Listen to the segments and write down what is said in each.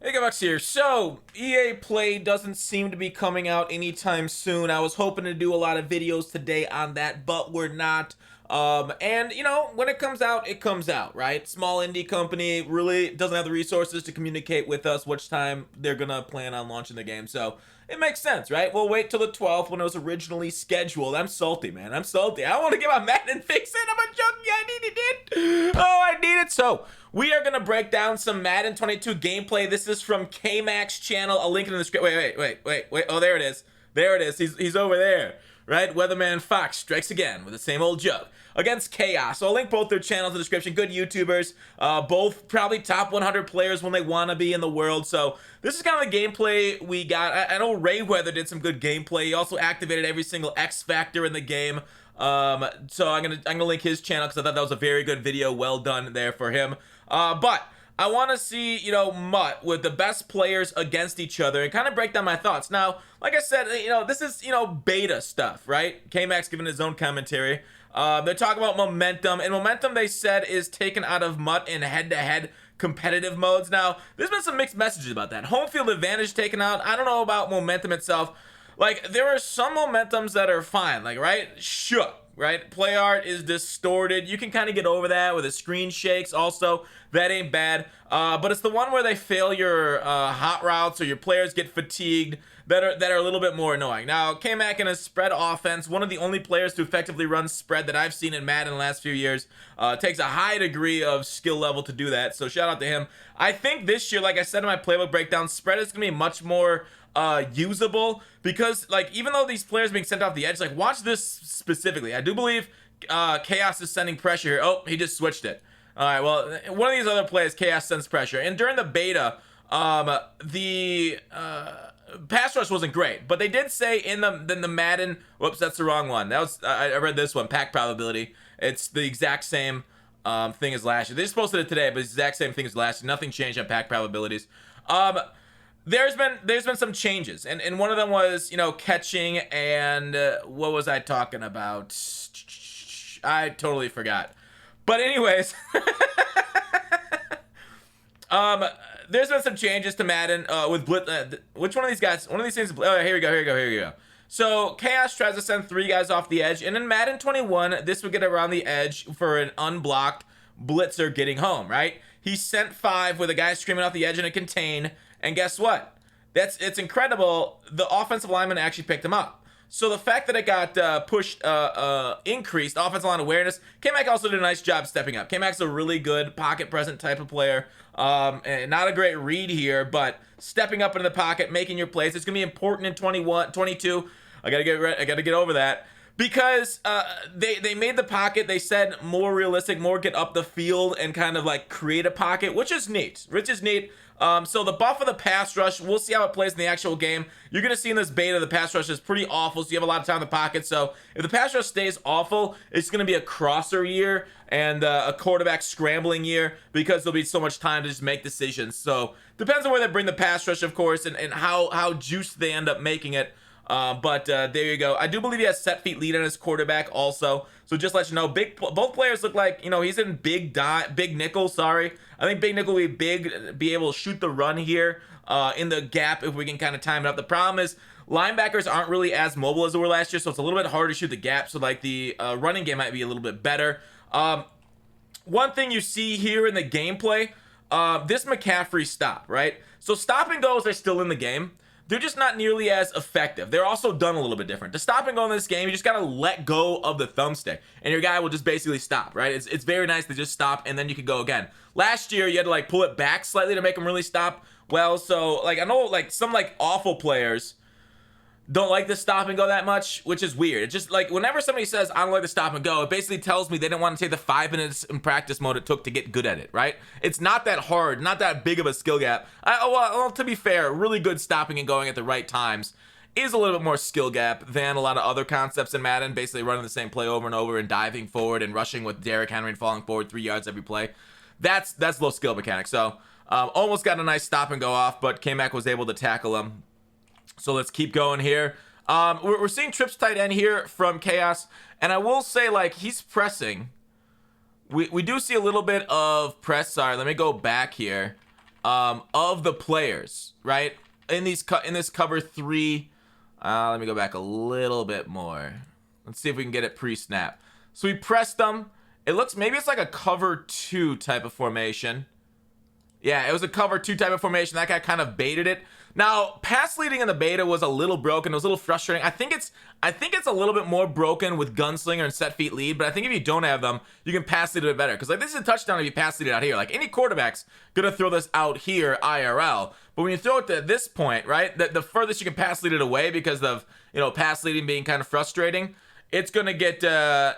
Hey, Bucks here. So, EA Play doesn't seem to be coming out anytime soon. I was hoping to do a lot of videos today on that, but we're not. And you know, when it comes out, right? Small indie company really doesn't have the resources to communicate with us which time they're gonna plan on launching the game. So it makes sense, right? We'll wait till the 12th when it was originally scheduled. I'm salty, man. I'm salty. I want to get my Madden fix in. I'm a junkie. I needed it. Oh, I need it. So we are gonna break down some Madden 22 gameplay. This is from K-Mac's channel. I'll link it in the script. Wait. Oh, there it is. There it is. He's over there. Right? Weatherman Fox strikes again with the same old joke against Chaos. So I'll link both their channels in the description. Good YouTubers, both probably top 100 players when they want to be in the world. So this is kind of the gameplay we got. I know Rayweather did some good gameplay. He also activated every single X factor in the game. So I'm gonna link his channel because I thought that was a very good video. Well done there for him. But I want to see, you know, Mutt with the best players against each other and kind of break down my thoughts. Now, like I said, you know, this is, you know, beta stuff, right? K-Mac's giving his own commentary. They're talking about momentum, and momentum, they said, is taken out of Mutt in head-to-head competitive modes. Now, there's been some mixed messages about that. Home field advantage taken out. I don't know about momentum itself. Like, there are some momentums that are fine, like, right? Shook. Right? Play art is distorted. You can kind of get over that with the screen shakes. Also, that ain't bad. But it's the one where they fail your hot routes or your players get fatigued that are a little bit more annoying. Now, K-Mac in a spread offense, one of the only players to effectively run spread that I've seen in Madden in the last few years, takes a high degree of skill level to do that. So shout out to him. I think this year, like I said in my playbook breakdown, spread is gonna be much more usable because, like, even though these players are being sent off the edge, like, watch this specifically. I do believe Chaos is sending pressure here. Oh, he just switched it. All right, well, one of these other plays, Chaos sends pressure, and during the beta, the pass rush wasn't great, but they did say in the Madden, whoops, that's the wrong one. That was I read this one, pack probability. It's the exact same thing as last year. They just posted it today, but it's the exact same thing as last year. Nothing changed on pack probabilities. There's been some changes, and one of them was, you know, catching, and what was I talking about? I totally forgot. But anyways, there's been some changes to Madden with Blitz. Which one of these guys? One of these things. Oh, here we go. So Chaos tries to send 3 guys off the edge, and in Madden 21, this would get around the edge for an unblocked blitzer getting home. Right? He sent 5 with a guy screaming off the edge in a contain. And guess what? It's incredible. The offensive lineman actually picked him up. So the fact that it got increased offensive line awareness, K-Mac also did a nice job stepping up. K-Mac's a really good pocket present type of player. And not a great read here, but stepping up into the pocket, making your plays. It's gonna be important in 21, 22. I gotta get over that. Because they made the pocket, they said, more realistic, more get up the field and kind of like create a pocket, which is neat. So the buff of the pass rush, we'll see how it plays in the actual game. You're going to see in this beta the pass rush is pretty awful, so you have a lot of time in the pocket. So if the pass rush stays awful, it's going to be a crosser year and a quarterback scrambling year because there'll be so much time to just make decisions. So depends on where they bring the pass rush, of course, and how juiced they end up making it. But there you go. I do believe he has set feet lead on his quarterback also. So just let you know, both players look like, you know, he's in big nickel. Sorry, I think big nickel will be able to shoot the run here in the gap if we can kind of time it up. The problem is linebackers aren't really as mobile as they were last year, so it's a little bit harder to shoot the gap. So like the running game might be a little bit better. One thing you see here in the gameplay, this McCaffrey stop, right? So stop and goes are still in the game. They're just not nearly as effective. They're also done a little bit different. To stop and go in this game, you just gotta let go of the thumbstick, and your guy will just basically stop, right? It's very nice to just stop, and then you can go again. Last year, you had to like pull it back slightly to make him really stop. Well, so like I know like some like awful players don't like the stop and go that much, which is weird. It's just like whenever somebody says I don't like the stop and go, it basically tells me they didn't want to take the 5 minutes in practice mode it took to get good at it, right? It's not that hard, not that big of a skill gap. Well, to be fair, really good stopping and going at the right times is a little bit more skill gap than a lot of other concepts in Madden, basically running the same play over and over and diving forward and rushing with Derrick Henry and falling forward 3 yards every play. That's low skill mechanic. So almost got a nice stop and go off, but K-Mac was able to tackle him. So let's keep going here. We're seeing trips tight end here from Chaos, and I will say, like, he's pressing. We do see a little bit of press. Sorry, let me go back here. of the players, right? In this cover 3. Let me go back a little bit more. Let's see if we can get it pre-snap. So we pressed them. It looks, maybe it's like a cover 2 type of formation. Yeah, it was a cover 2 type of formation. That guy kind of baited it. Now, pass leading in the beta was a little broken. It was a little frustrating. I think it's a little bit more broken with gunslinger and set feet lead, but I think if you don't have them, you can pass lead a bit better. Because like this is a touchdown if you pass lead it out here. Like any quarterback's gonna throw this out here IRL. But when you throw it to this point, right, the furthest you can pass lead it away because of, you know, pass leading being kind of frustrating, it's gonna get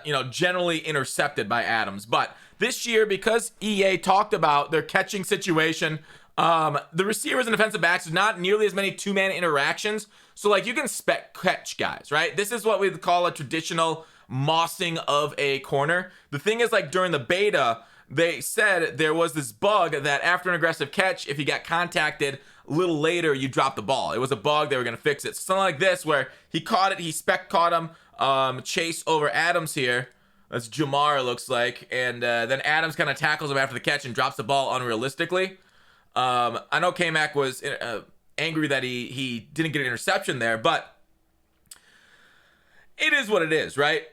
you know, generally intercepted by Adams. But this year, because EA talked about their catching situation, the receivers and defensive backs, there's not nearly as many two-man interactions. So like you can spec catch guys, right? This is what we call a traditional mossing of a corner. The thing is, like during the beta, they said there was this bug that after an aggressive catch, if you got contacted a little later, you drop the ball. It was a bug, they were gonna fix it. Something like this where he caught it, he spec caught him, chase over Adams here. That's Jamar, it looks like. And then Adams kind of tackles him after the catch and drops the ball unrealistically. I know K-Mac was angry that he didn't get an interception there, but it is what it is, right?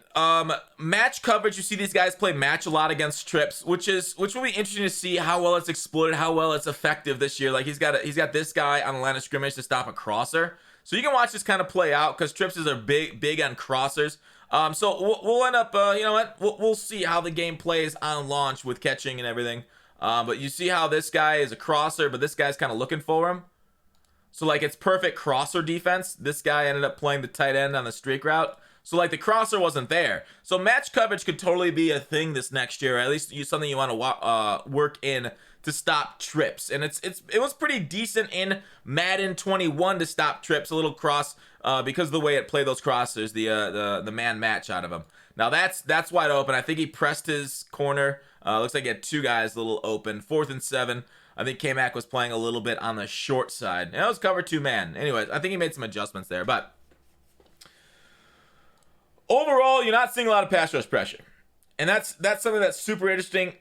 Match coverage, you see these guys play match a lot against trips, which will be interesting to see how well it's exploited, how well it's effective this year. Like he's got this guy on the line of scrimmage to stop a crosser. So you can watch this kind of play out because trips are big on crossers. So we'll end up, you know what? We'll see how the game plays on launch with catching and everything. But you see how this guy is a crosser, but this guy's kind of looking for him. So like it's perfect crosser defense. This guy ended up playing the tight end on the streak route. So like the crosser wasn't there. So match coverage could totally be a thing this next year. Or at least something you want to work in to stop trips. And it was pretty decent in Madden 21 to stop trips. A little cross because of the way it played those crossers, the man match out of him. Now that's wide open. I think he pressed his corner. Looks like he had two guys a little open. 4th and 7. I think K-Mac was playing a little bit on the short side. And it was cover 2 man. Anyways, I think he made some adjustments there. But overall, you're not seeing a lot of pass rush pressure. And that's something that's super interesting.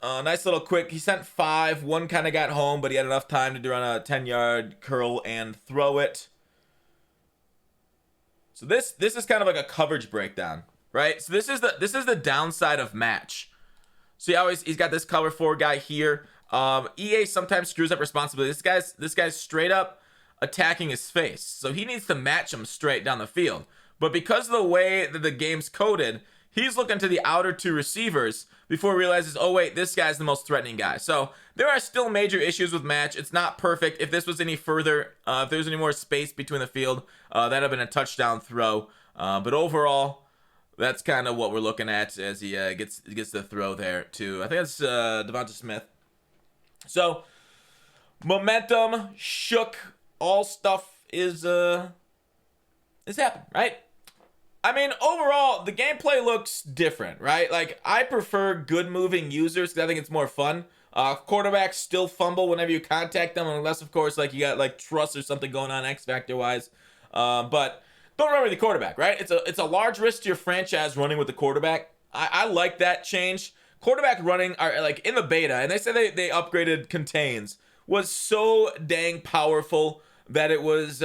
Nice little quick. He sent 5. One kind of got home, but he had enough time to run a 10-yard curl and throw it. So this is kind of like a coverage breakdown, right? So this is the downside of match. See how he's got this cover 4 guy here. EA sometimes screws up responsibility. This guy's straight up attacking his face, so he needs to match him straight down the field. But because of the way that the game's coded, he's looking to the outer 2 receivers before he realizes, oh wait, this guy's the most threatening guy. So there are still major issues with match. It's not perfect. If this was any further, if there's any more space between the field, that'd have been a touchdown throw. But overall, that's kind of what we're looking at as he gets the throw there too. I think it's Devonta Smith. So momentum shook. All stuff is happening, right? I mean, overall, the gameplay looks different, right? Like, I prefer good moving users because I think it's more fun. Quarterbacks still fumble whenever you contact them, unless, of course, like you got like trust or something going on X Factor wise. But don't remember the quarterback, right? It's a large risk to your franchise running with the quarterback. I like that change. Quarterback running are like in the beta, and they said they upgraded contains, was so dang powerful that it was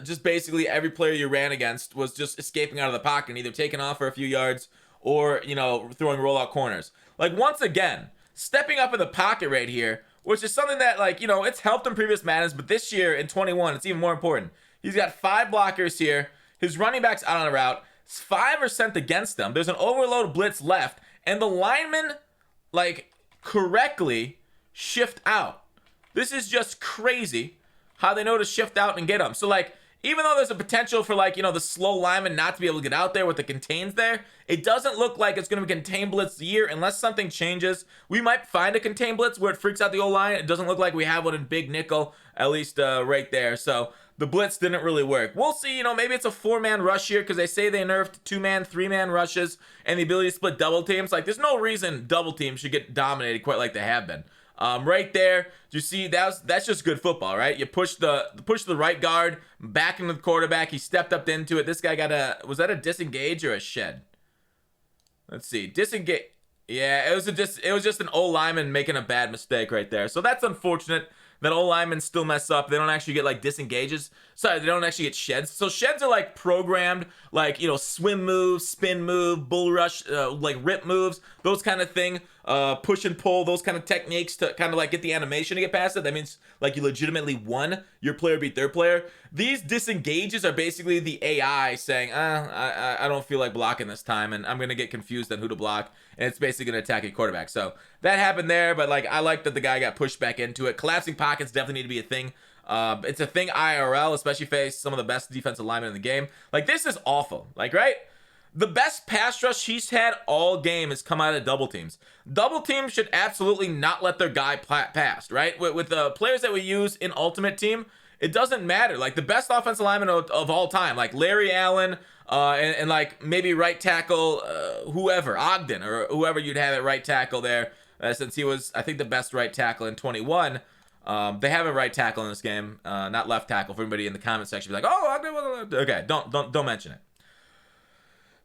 just basically every player you ran against was just escaping out of the pocket and either taking off for a few yards or, you know, throwing rollout corners. Like, once again, stepping up in the pocket right here, which is something that, like, you know, it's helped in previous Maddens, but this year in 21, it's even more important. He's got 5 blockers here. His running back's out on a route. 5 are sent against them. There's an overload blitz left, and the linemen, like, correctly shift out. This is just crazy how they know to shift out and get them. So, like, even though there's a potential for, like, you know, the slow lineman not to be able to get out there with the contains there, it doesn't look like it's going to be contain blitz year unless something changes. We might find a contain blitz where it freaks out the O-line. It doesn't look like we have one in big nickel, at least right there. So the blitz didn't really work. We'll see, you know, maybe it's a 4-man rush here because they say they nerfed 2-man, 3-man rushes and the ability to split double teams. Like, there's no reason double teams should get dominated quite like they have been. Right there, you see that's just good football, right? You push the right guard back into the quarterback. He stepped up into it. This guy got was that a disengage or a shed? Let's see, disengage. Yeah, it was just an O lineman making a bad mistake right there. So that's unfortunate that O linemen still mess up. They don't actually get like disengages. Sorry, they don't actually get sheds. So sheds are like programmed, like, you know, swim move, spin move, bull rush, like rip moves, those kind of thing. Push and pull, those kind of techniques to kind of like get the animation to get past it. That means like you legitimately won. Your player beat their player. These disengages are basically the AI saying, I don't feel like blocking this time, and I'm gonna get confused on who to block, and it's basically gonna attack a quarterback. So that happened there, but like I like that the guy got pushed back into it. Collapsing pockets definitely need to be a thing. It's a thing IRL, especially face some of the best defensive linemen in the game. Like this is awful. Like, right? The best pass rush he's had all game has come out of double teams. Double teams should absolutely not let their guy pass, right? With the players that we use in Ultimate Team, it doesn't matter. Like the best offensive lineman of all time, like Larry Allen, and like maybe right tackle, whoever, Ogden, or whoever you'd have at right tackle there, since he was, I think, the best right tackle in 21. They have a right tackle in this game, not left tackle. For everybody in the comment section, be like, "Oh, Ogden was a left." Okay, don't mention it.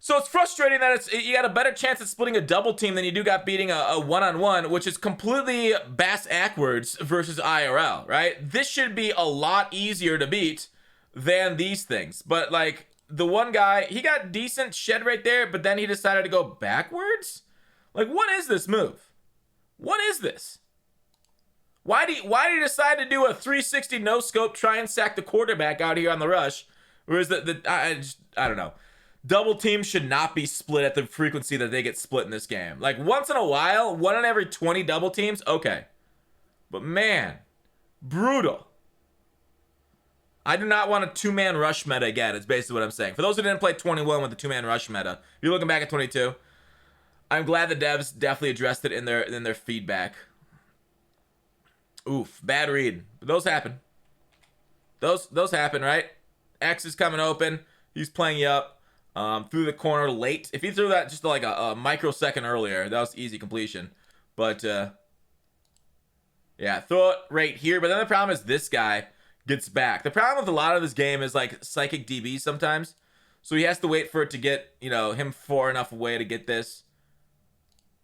So it's frustrating that you got a better chance at splitting a double team than you do got beating a one-on-one, which is completely bass-ackwards versus IRL, right? This should be a lot easier to beat than these things. But, like, the one guy, he got decent shed right there, but then he decided to go backwards? Like, what is this move? What is this? Why did he decide to do a 360 no-scope, try and sack the quarterback out here on the rush? Whereas I don't know. Double teams should not be split at the frequency that they get split in this game. Like, once in a while, 1 in every 20 double teams, okay. But man, brutal. I do not want a 2-man rush meta again, is basically what I'm saying. For those who didn't play 21 with the 2-man rush meta, if you're looking back at 22, I'm glad the devs definitely addressed it in their feedback. Oof, bad read. But those happen. Those happen, right? X is coming open. He's playing you up. Through the corner late. If he threw that just like a microsecond earlier, that was easy completion. But, yeah, throw it right here. But then the problem is this guy gets back. The problem with a lot of this game is, like, psychic DB sometimes. So he has to wait for it to get, you know, him far enough away to get this.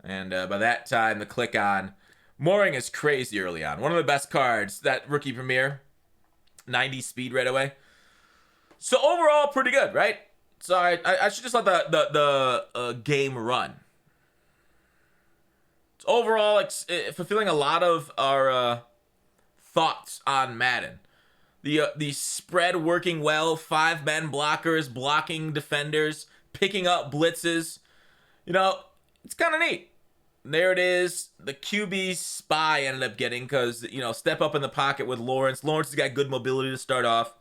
And by that time, the click on. Mooring is crazy early on. One of the best cards, that rookie premiere. 90 speed right away. So overall, pretty good, right? So I should just let the game run. It's overall, fulfilling a lot of our thoughts on Madden. The spread working well, 5 men blockers, blocking defenders, picking up blitzes. You know, it's kind of neat. There it is. The QB spy ended up getting because, you know, step up in the pocket with Lawrence. Lawrence has got good mobility to start off.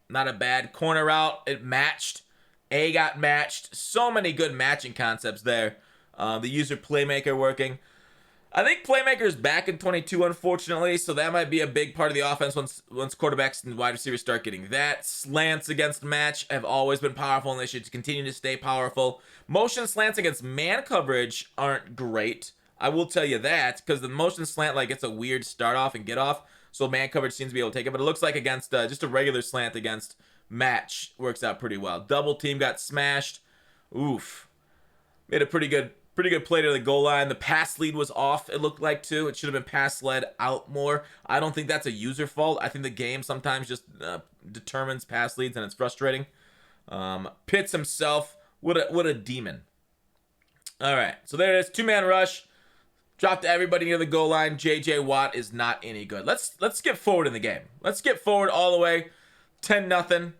Not a bad corner route. It matched. A got matched. So many good matching concepts there. The user playmaker working. I think playmaker's back in 22, unfortunately, so that might be a big part of the offense once quarterbacks and wide receivers start getting that. Slants against match have always been powerful, and they should continue to stay powerful. Motion slants against man coverage aren't great. I will tell you that, because the motion slant, like, it's a weird start off and get off. So man coverage seems to be able to take it. But it looks like against just a regular slant against match works out pretty well. Double team got smashed. Oof. Made a pretty good play to the goal line. The pass lead was off, it looked like, too. It should have been pass led out more. I don't think that's a user fault. I think the game sometimes just determines pass leads, and it's frustrating. Pitts himself, what a demon. All right, so there it is. 2-man rush. Dropped everybody near the goal line. J.J. Watt is not any good. Let's skip forward in the game. Let's skip forward all the way. 10-0.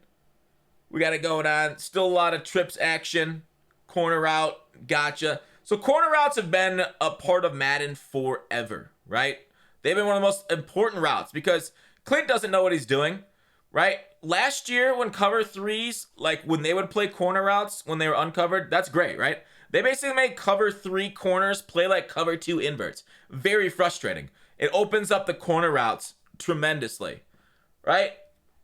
We got it going on. Still a lot of trips action. Corner route. Gotcha. So corner routes have been a part of Madden forever, right? They've been one of the most important routes because Clint doesn't know what he's doing, right? Last year when cover threes, like when they would play corner routes when they were uncovered, that's great, right? They basically made cover 3 corners play like cover 2 inverts. Very frustrating. It opens up the corner routes tremendously, right?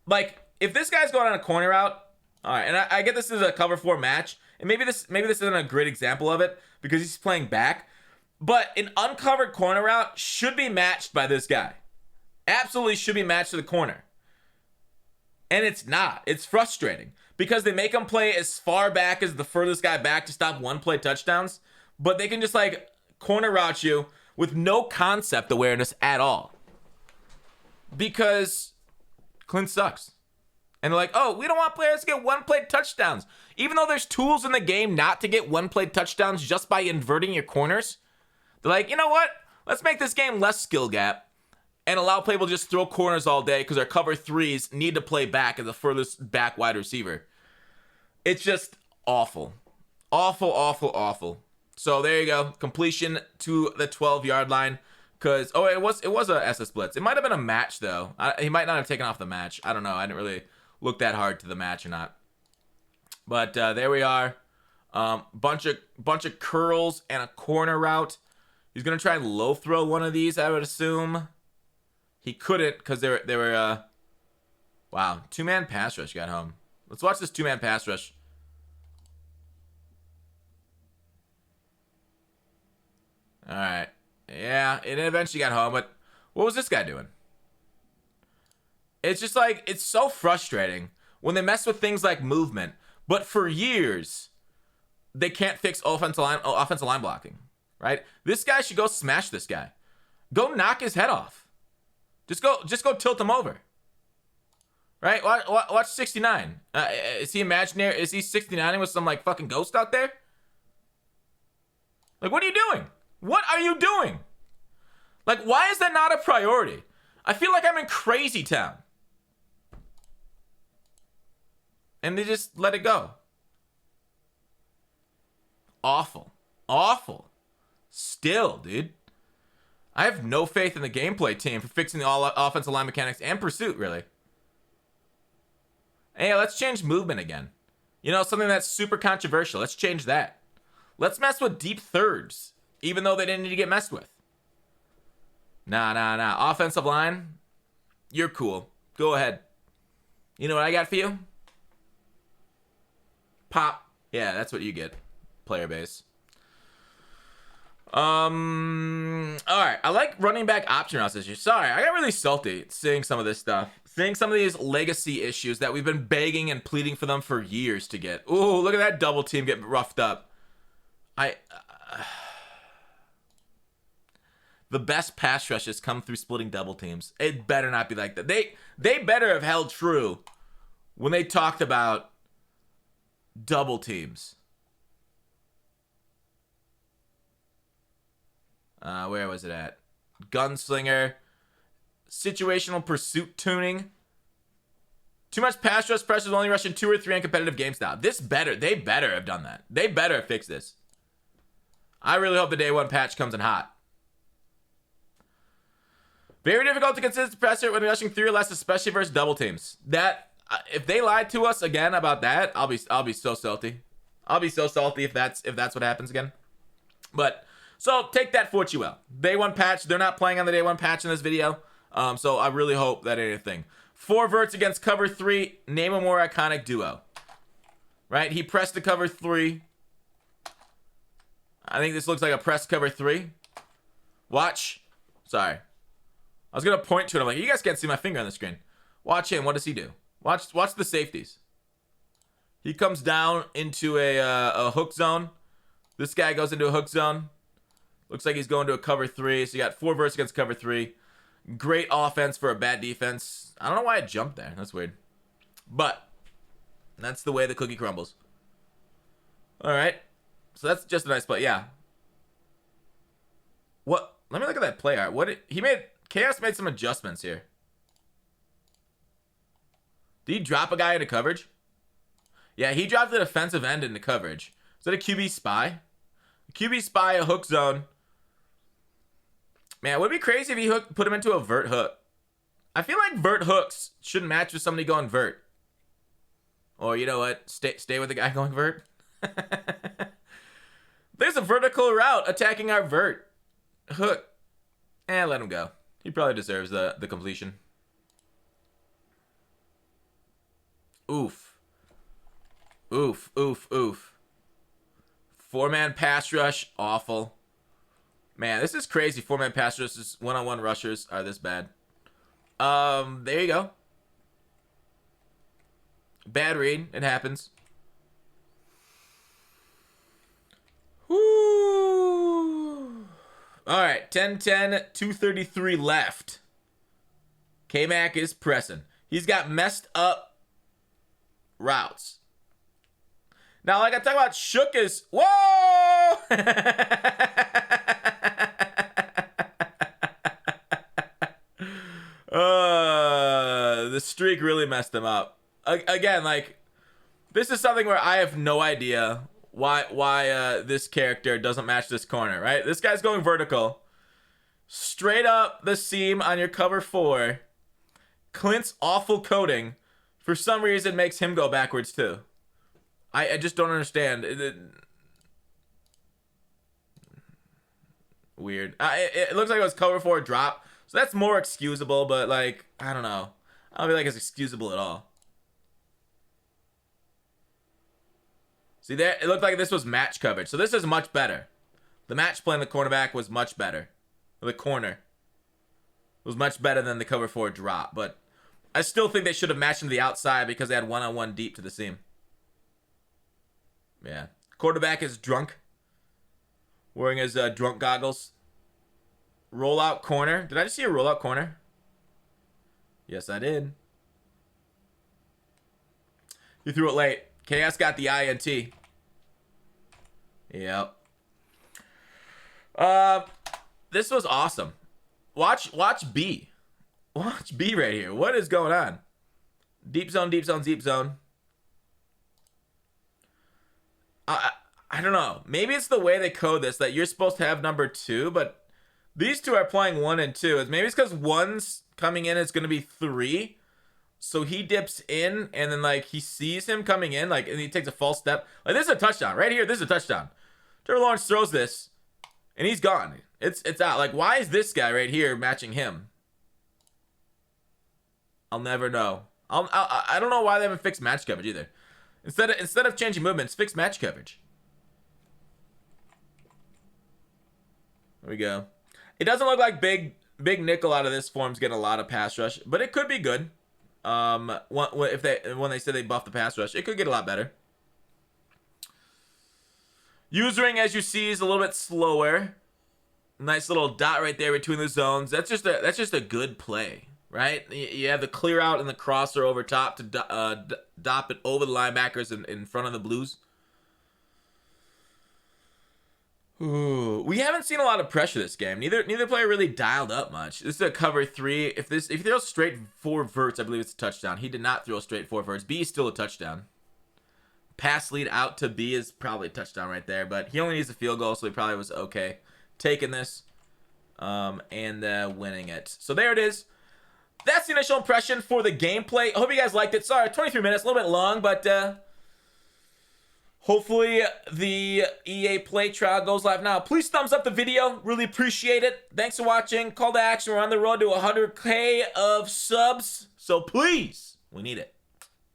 Like, if this guy's going on a corner route, all right, and I get this is a cover 4 match, and maybe this isn't a great example of it because he's playing back, but an uncovered corner route should be matched by this guy. Absolutely should be matched to the corner. And it's not. It's frustrating because they make them play as far back as the furthest guy back to stop one play touchdowns, but they can just like corner route you with no concept awareness at all. Because Clint sucks. And they're like, oh, we don't want players to get one play touchdowns. Even though there's tools in the game not to get one play touchdowns just by inverting your corners. They're like, you know what? Let's make this game less skill gap and allow people to just throw corners all day because our cover threes need to play back as the furthest back wide receiver. It's just awful. Awful, awful, awful. So there you go. Completion to the 12-yard line. Because, oh, it was a SS Blitz. It might have been a match, though. He might not have taken off the match. I don't know. I didn't really look that hard to the match or not. But there we are. Bunch of curls and a corner route. He's going to try and low throw one of these, I would assume. He couldn't because they were wow, two-man pass rush got home. Let's watch this two-man pass rush. All right. Yeah, it eventually got home, but what was this guy doing? It's just like, it's so frustrating when they mess with things like movement, but for years, they can't fix offensive line blocking, right? This guy should go smash this guy. Go knock his head off. Just go tilt him over. Right? Watch 69. Is he imaginary? Is he 69ing with some like fucking ghost out there? Like, what are you doing? What are you doing? Like, why is that not a priority? I feel like I'm in crazy town. And they just let it go. Awful. Awful. Still, dude. I have no faith in the gameplay team for fixing the all offensive line mechanics and pursuit, really. Hey, let's change movement again. You know, something that's super controversial. Let's change that. Let's mess with deep thirds, even though they didn't need to get messed with. Nah. Offensive line, you're cool. Go ahead. You know what I got for you? Pop. Yeah, that's what you get. Player base. All right. I like running back option routes this year. Sorry, I got really salty seeing some of this stuff. Seeing some of these legacy issues that we've been begging and pleading for them for years to get. Ooh, look at that double team get roughed up. The best pass rushes come through splitting double teams. It better not be like that. They better have held true when they talked about double teams. Where was it at? Gunslinger. Situational pursuit tuning. Too much pass rush pressures, only rushing 2 or 3 on competitive game style. They better have done that. They better have fixed this. I really hope the day one patch comes in hot. Very difficult to consist pressure when rushing 3 or less, especially versus double teams. That if they lied to us again about that, I'll be so salty. I'll be so salty if that's what happens again. But so take that for what you will. Day one patch. They're not playing on the day one patch in this video. So I really hope that anything. 4 verts against cover 3. Name a more iconic duo. Right? He pressed the cover 3. I think this looks like a press cover 3. Watch. Sorry. I was going to point to it. I'm like, you guys can't see my finger on the screen. Watch him. What does he do? Watch the safeties. He comes down into a hook zone. This guy goes into a hook zone. Looks like he's going to a cover 3. So you got 4 verts against cover 3. Great offense for a bad defense. I don't know why I jumped there. That's weird. But that's the way the cookie crumbles. All right. So that's just a nice play. Yeah. What? Let me look at that play art. Chaos made some adjustments here. Did he drop a guy into coverage? Yeah, he dropped the defensive end into coverage. Is that a QB spy? A QB spy, a hook zone. Man, it would be crazy if he put him into a vert hook. I feel like vert hooks shouldn't match with somebody going vert. Or you know what? Stay with the guy going vert. There's a vertical route attacking our vert hook. Let him go. He probably deserves the completion. Oof. Oof, oof, oof. 4-man pass rush, awful. Man, this is crazy. 4-man pass rushes, one-on-one rushers are this bad. There you go. Bad read. It happens. Woo. All right, 10-10, 2:33 left. K-Mac is pressing. He's got messed up routes. Now, like I talk about, Shook is... Whoa! The streak really messed him up. Again, like, this is something where I have no idea why this character doesn't match this corner, right? This guy's going vertical. Straight up the seam on your cover 4. Clint's awful coding, for some reason, makes him go backwards too. I just don't understand. Weird. It looks like it was cover 4 drop, so that's more excusable, but, like, I don't know. I don't feel like it's excusable at all. See there? It looked like this was match coverage, so this is much better. The match play in the cornerback was much better. The corner was much better than the cover 4 drop, but I still think they should have matched him to the outside because they had one-on-one deep to the seam. Yeah. Quarterback is drunk. Wearing his drunk goggles. Rollout corner. Did I just see a rollout corner? Yes, I did. You threw it late. KS got the INT. Yep. This was awesome. Watch B. Watch B right here. What is going on? Deep zone, deep zone, deep zone. I don't know. Maybe it's the way they code this that you're supposed to have number 2, but these two are playing 1 and 2. Maybe it's because 1's coming in, it's going to be 3. So he dips in, and then, like, he sees him coming in, like, and he takes a false step. Like, this is a touchdown. Right here, this is a touchdown. Trevor Lawrence throws this, and he's gone. It's out. Like, why is this guy right here matching him? I'll never know. I don't know why they haven't fixed match coverage either. Instead of changing movements, fix match coverage. There we go. It doesn't look like big nickel out of this form's getting a lot of pass rush, but it could be good. When they say they buff the pass rush, it could get a lot better. Usering, as you see, is a little bit slower. Nice little dot right there between the zones. That's just a good play, right? You have the clear out and the crosser over top to dop it over the linebackers in front of the Blues. Ooh, we haven't seen a lot of pressure this game. Neither player really dialed up much. This is a cover 3. If he throws straight 4 verts, I believe it's a touchdown. He did not throw straight 4 verts. B is still a touchdown. Pass lead out to B is probably a touchdown right there, but he only needs a field goal, so he probably was okay taking this and winning it. So there it is. That's the initial impression for the gameplay. I hope you guys liked it. Sorry, 23 minutes, a little bit long, but hopefully the EA Play trial goes live now. Please thumbs up the video. Really appreciate it. Thanks for watching. Call to action. We're on the road to 100K of subs. So please, we need it.